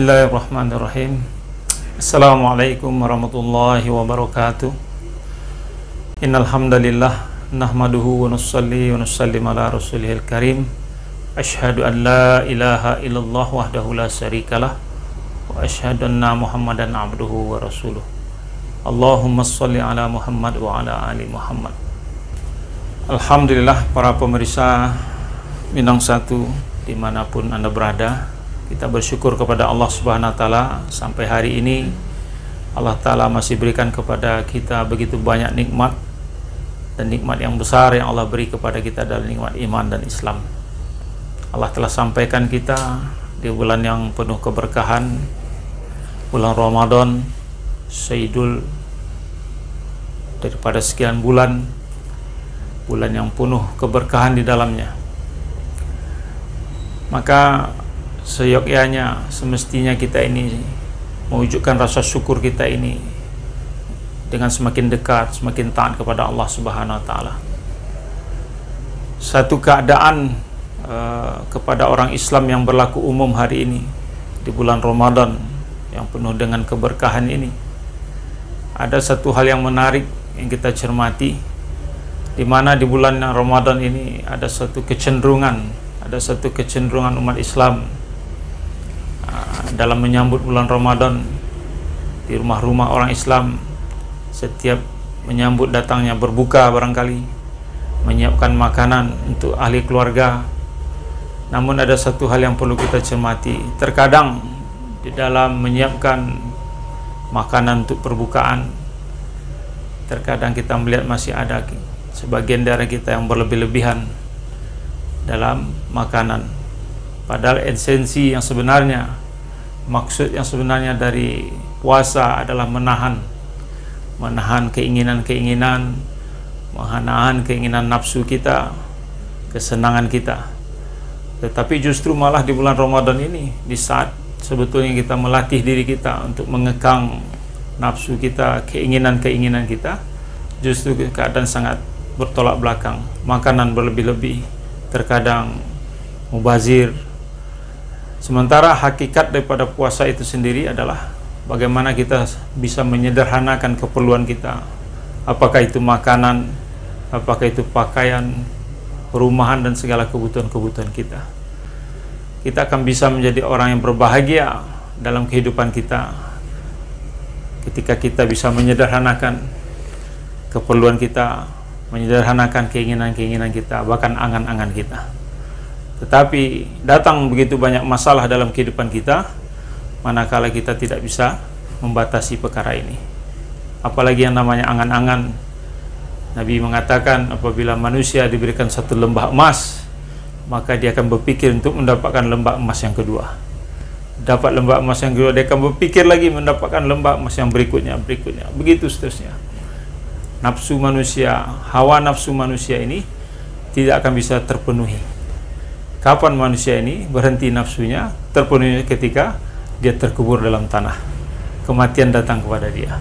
Bismillahirrahmanirrahim. Assalamualaikum warahmatullahi wabarakatuh. Innal hamdalillah nahmaduhu wa nusalli wa nusallim ala rasulihil karim. Asyhadu an la ilaha illallah wahdahu la syarikalah wa asyhadu anna Muhammadan abduhu wa rasuluh. Allahumma shalli ala Muhammad wa ala ali Muhammad. Alhamdulillah para pemirsa Minang Satu dimanapun Anda berada, kita bersyukur kepada Allah Subhanahu wa Ta'ala sampai hari ini Allah Ta'ala masih berikan kepada kita begitu banyak nikmat, dan nikmat yang besar yang Allah beri kepada kita adalah nikmat iman dan Islam. Allah telah sampaikan kita di bulan yang penuh keberkahan, bulan Ramadan, Sayyidul daripada sekian bulan yang penuh keberkahan di dalamnya. Maka seyogyanya semestinya kita ini mewujudkan rasa syukur kita ini dengan semakin dekat, semakin taat kepada Allah Subhanahu wa Ta'ala. Satu keadaan kepada orang Islam yang berlaku umum hari ini di bulan Ramadan yang penuh dengan keberkahan ini, ada satu hal yang menarik yang kita cermati, di mana di bulan Ramadan ini ada satu kecenderungan umat Islam dalam menyambut bulan Ramadan. Di rumah-rumah orang Islam, setiap menyambut datangnya berbuka barangkali, menyiapkan makanan untuk ahli keluarga. Namun ada satu hal yang perlu kita cermati. Terkadang di dalam menyiapkan makanan untuk perbukaan, terkadang kita melihat masih ada sebagian dari kita yang berlebih-lebihan dalam makanan. Padahal esensi yang sebenarnya, maksud yang sebenarnya dari puasa adalah menahan keinginan-keinginan, menahan keinginan nafsu kita, kesenangan kita. Tetapi justru malah di bulan Ramadan ini, di saat sebetulnya kita melatih diri kita untuk mengekang nafsu kita, keinginan-keinginan kita, justru keadaan sangat bertolak belakang. Makanan berlebih-lebih, terkadang mubazir. Sementara hakikat daripada puasa itu sendiri adalah bagaimana kita bisa menyederhanakan keperluan kita, apakah itu makanan, apakah itu pakaian, perumahan, dan segala kebutuhan-kebutuhan kita. Kita akan bisa menjadi orang yang berbahagia dalam kehidupan kita ketika kita bisa menyederhanakan keperluan kita, menyederhanakan keinginan-keinginan kita, bahkan angan-angan kita. Tetapi datang begitu banyak masalah dalam kehidupan kita, manakala kita tidak bisa membatasi perkara ini. Apalagi yang namanya angan-angan. Nabi mengatakan apabila manusia diberikan satu lembah emas, maka dia akan berpikir untuk mendapatkan lembah emas yang kedua. Dapat lembah emas yang kedua, dia akan berpikir lagi mendapatkan lembah emas yang berikutnya. Begitu seterusnya. Nafsu manusia, hawa nafsu manusia ini tidak akan bisa terpenuhi. Kapan manusia ini berhenti nafsunya? Terpenuhi ketika dia terkubur dalam tanah, kematian datang kepada dia.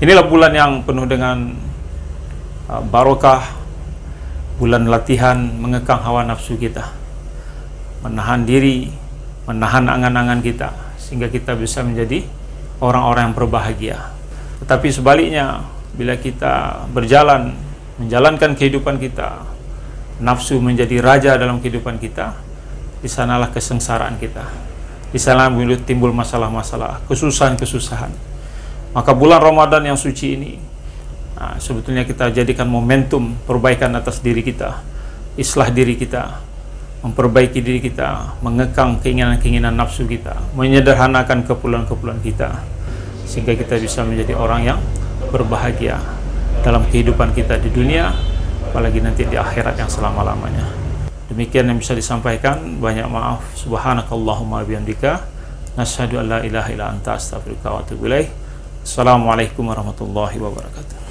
Inilah bulan yang penuh dengan barokah, bulan latihan mengekang hawa nafsu kita, menahan diri, menahan angan-angan kita, sehingga kita bisa menjadi orang-orang yang berbahagia. Tetapi sebaliknya, bila kita berjalan menjalankan kehidupan kita, nafsu menjadi raja dalam kehidupan kita, di sanalah kesengsaraan kita, di sana timbul masalah-masalah, kesusahan-kesusahan. Maka bulan Ramadan yang suci ini, sebetulnya kita jadikan momentum perbaikan atas diri kita, islah diri kita, memperbaiki diri kita, mengekang keinginan-keinginan nafsu kita, menyederhanakan keperluan-keperluan kita, sehingga kita bisa menjadi orang yang berbahagia dalam kehidupan kita di dunia, apalagi nanti di akhirat yang selama-lamanya. Demikian yang bisa disampaikan. Banyak maaf. Subhanakallahumma bihamdika, nasyhadu an la ilaha illa anta, astaghfiruka wa atubu ilaik. Assalamualaikum warahmatullahi wabarakatuh.